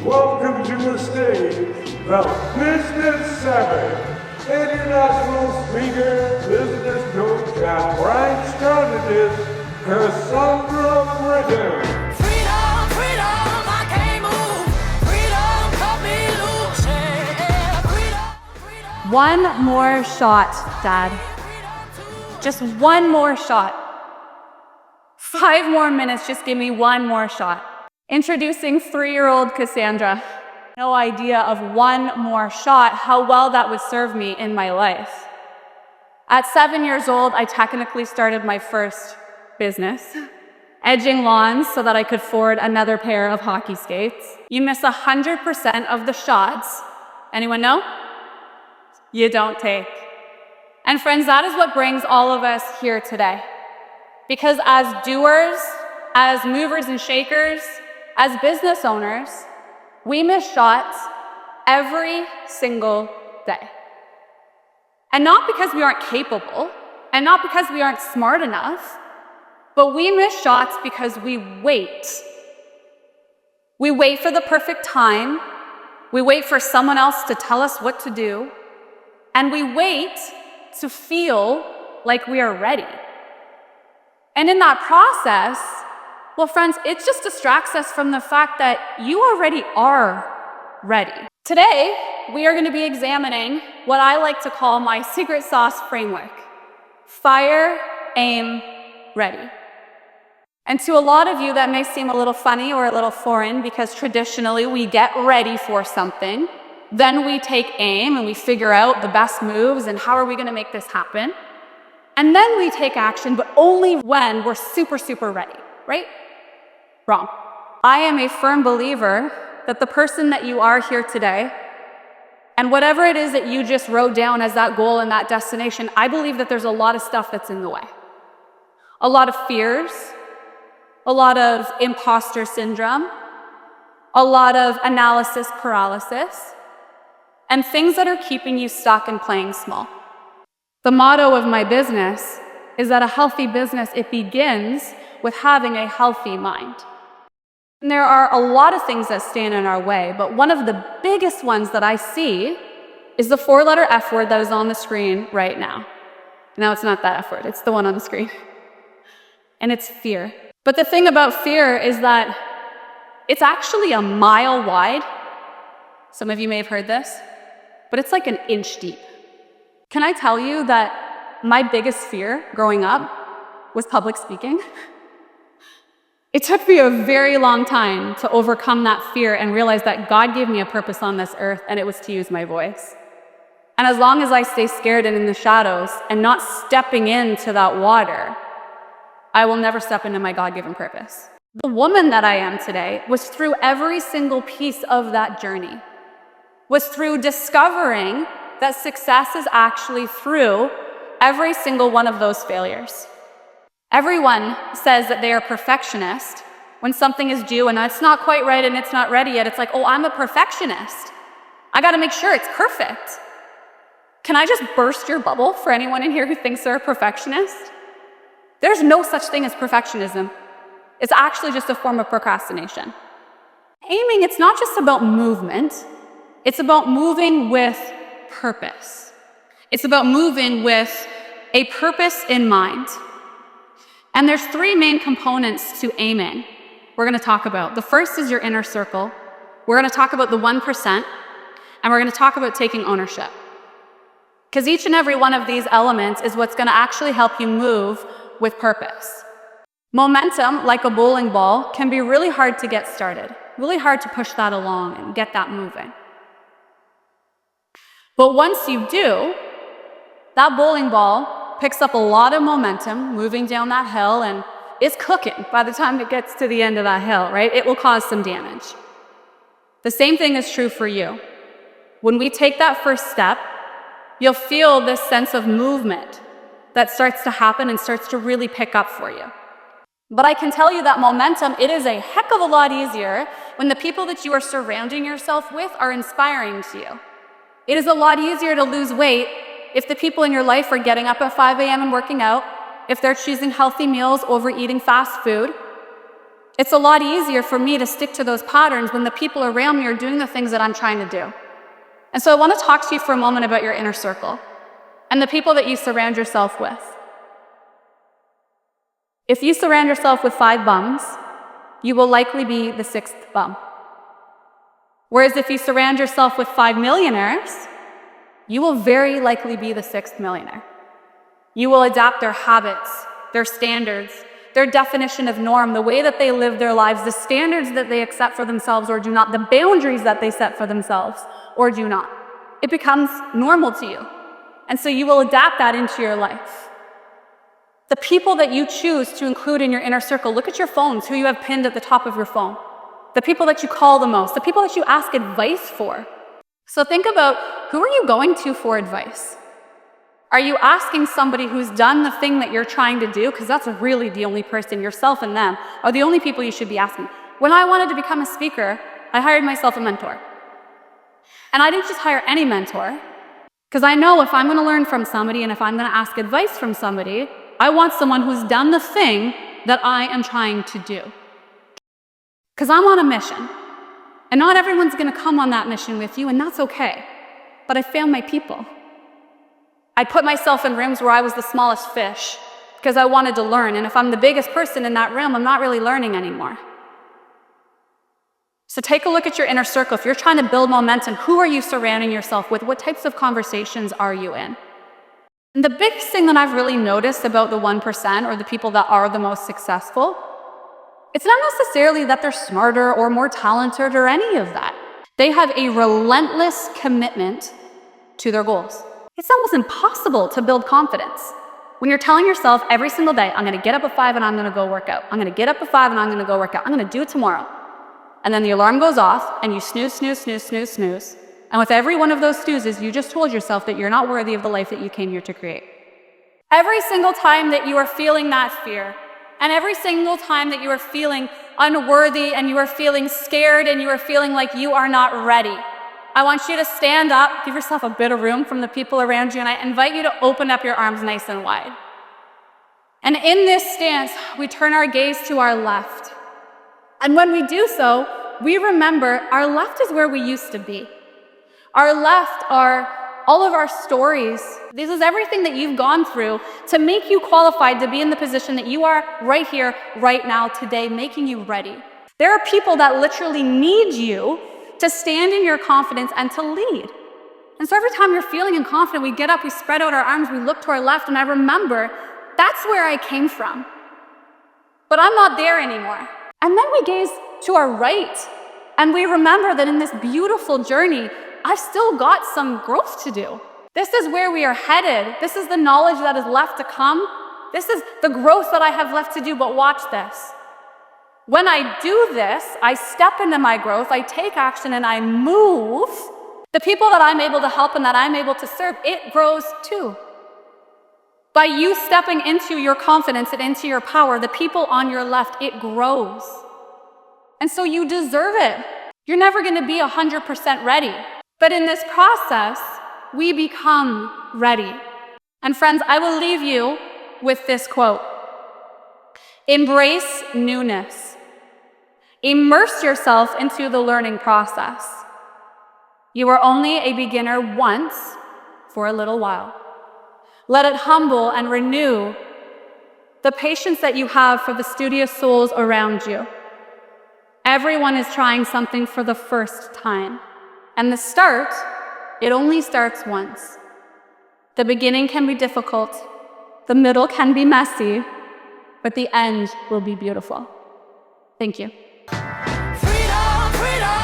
welcome to the stage the business savvy, international speaker, business coach, and brand strategist, Cassandra Britton. Freedom, freedom, I can't move. Freedom, cut me loose. Yeah, freedom. One more shot, Dad. Just one more shot. 5 more minutes, just give me one more shot. Introducing 3-year-old Cassandra. No idea of one more shot, how well that would serve me in my life. At 7 years old, I technically started my first business, edging lawns so that I could afford another pair of hockey skates. You miss 100% of the shots. Anyone know? You don't take. And friends, that is what brings all of us here today. Because as doers, as movers and shakers, as business owners, we miss shots every single day. And not because we aren't capable, and not because we aren't smart enough, but we miss shots because we wait. We wait for the perfect time, we wait for someone else to tell us what to do, and we wait to feel like we are ready. And in that process, well, friends, it just distracts us from the fact that you already are ready. Today, we are going to be examining what I like to call my secret sauce framework. Fire, aim, ready. And to a lot of you, that may seem a little funny or a little foreign because traditionally we get ready for something, then we take aim and we figure out the best moves and how are we going to make this happen. And then we take action, but only when we're super, super ready, right? Wrong. I am a firm believer that the person that you are here today, and whatever it is that you just wrote down as that goal and that destination, I believe that there's a lot of stuff that's in the way. A lot of fears, a lot of imposter syndrome, a lot of analysis paralysis, and things that are keeping you stuck and playing small. The motto of my business is that a healthy business, it begins with having a healthy mind. And there are a lot of things that stand in our way, but one of the biggest ones that I see is the 4-letter F word that is on the screen right now. No, it's not that F word, it's the one on the screen. And it's fear. But the thing about fear is that it's actually a mile wide. Some of you may have heard this, but it's like an inch deep. Can I tell you that my biggest fear growing up was public speaking? It took me a very long time to overcome that fear and realize that God gave me a purpose on this earth, and it was to use my voice. And as long as I stay scared and in the shadows and not stepping into that water, I will never step into my God-given purpose. The woman that I am today was through every single piece of that journey, was through discovering that success is actually through every single one of those failures. Everyone says that they are perfectionist when something is due and it's not quite right and it's not ready yet. It's like, oh, I'm a perfectionist. I got to make sure it's perfect. Can I just burst your bubble for anyone in here who thinks they're a perfectionist? There's no such thing as perfectionism. It's actually just a form of procrastination. Aiming, it's not just about movement. It's about moving with purpose. It's about moving with a purpose in mind. And there's 3 main components to aiming we're going to talk about. The first is your inner circle. We're going to talk about the 1%, and we're going to talk about taking ownership. Because each and every one of these elements is what's going to actually help you move with purpose. Momentum, like a bowling ball, can be really hard to get started, really hard to push that along and get that moving. But once you do, that bowling ball picks up a lot of momentum moving down that hill and is cooking by the time it gets to the end of that hill, right? It will cause some damage. The same thing is true for you. When we take that first step, you'll feel this sense of movement that starts to happen and starts to really pick up for you. But I can tell you that momentum, it is a heck of a lot easier when the people that you are surrounding yourself with are inspiring to you. It is a lot easier to lose weight if the people in your life are getting up at 5 a.m. and working out, if they're choosing healthy meals over eating fast food, It's a lot easier for me to stick to those patterns when the people around me are doing the things that I'm trying to do. And so I want to talk to you for a moment about your inner circle and the people that you surround yourself with. If you surround yourself with 5 bums, you will likely be the 6th bum. Whereas if you surround yourself with 5 millionaires, you will very likely be the 6th millionaire. You will adapt their habits, their standards, their definition of norm, the way that they live their lives, the standards that they accept for themselves or do not, the boundaries that they set for themselves or do not. It becomes normal to you. And so you will adapt that into your life. The people that you choose to include in your inner circle, look at your phones, who you have pinned at the top of your phone. The people that you call the most, the people that you ask advice for. So think about, who are you going to for advice? Are you asking somebody who's done the thing that you're trying to do? Because that's really the only person, yourself and them, are the only people you should be asking. When I wanted to become a speaker, I hired myself a mentor. And I didn't just hire any mentor, because I know if I'm going to learn from somebody and if I'm going to ask advice from somebody, I want someone who's done the thing that I am trying to do. Because I'm on a mission. And not everyone's going to come on that mission with you, and that's okay. But I found my people. I put myself in rooms where I was the smallest fish because I wanted to learn. And if I'm the biggest person in that room, I'm not really learning anymore. So take a look at your inner circle. If you're trying to build momentum, who are you surrounding yourself with? What types of conversations are you in? And the biggest thing that I've really noticed about the 1% or the people that are the most successful, it's not necessarily that they're smarter or more talented or any of that. They have a relentless commitment to their goals. It's almost impossible to build confidence when you're telling yourself every single day, I'm going to get up at 5 and I'm going to go work out. I'm going to get up at 5 and I'm going to go work out. I'm going to do it tomorrow. And then the alarm goes off and you snooze, snooze, snooze, snooze, snooze. And with every one of those snoozes, you just told yourself that you're not worthy of the life that you came here to create. Every single time that you are feeling that fear, and every single time that you are feeling unworthy and you are feeling scared and you are feeling like you are not ready, I want you to stand up, give yourself a bit of room from the people around you, and I invite you to open up your arms nice and wide. And in this stance, we turn our gaze to our left. And when we do so, we remember our left is where we used to be. Our left are all of our stories. This is everything that you've gone through to make you qualified to be in the position that you are right here, right now, today, making you ready. There are people that literally need you to stand in your confidence and to lead. And so every time you're feeling unconfident, we get up, we spread out our arms, we look to our left, and I remember that's where I came from. But I'm not there anymore. And then we gaze to our right, and we remember that in this beautiful journey, I've still got some growth to do. This is where we are headed. This is the knowledge that is left to come. This is the growth that I have left to do, but watch this. When I do this, I step into my growth, I take action, and I move. The people that I'm able to help and that I'm able to serve, it grows too. By you stepping into your confidence and into your power, the people on your left, it grows. And so you deserve it. You're never going to be 100% ready. But in this process, we become ready. And friends, I will leave you with this quote. Embrace newness. Immerse yourself into the learning process. You are only a beginner once for a little while. Let it humble and renew the patience that you have for the studious souls around you. Everyone is trying something for the first time. And the start, it only starts once. The beginning can be difficult, the middle can be messy, but the end will be beautiful. Thank you. Freedom, freedom.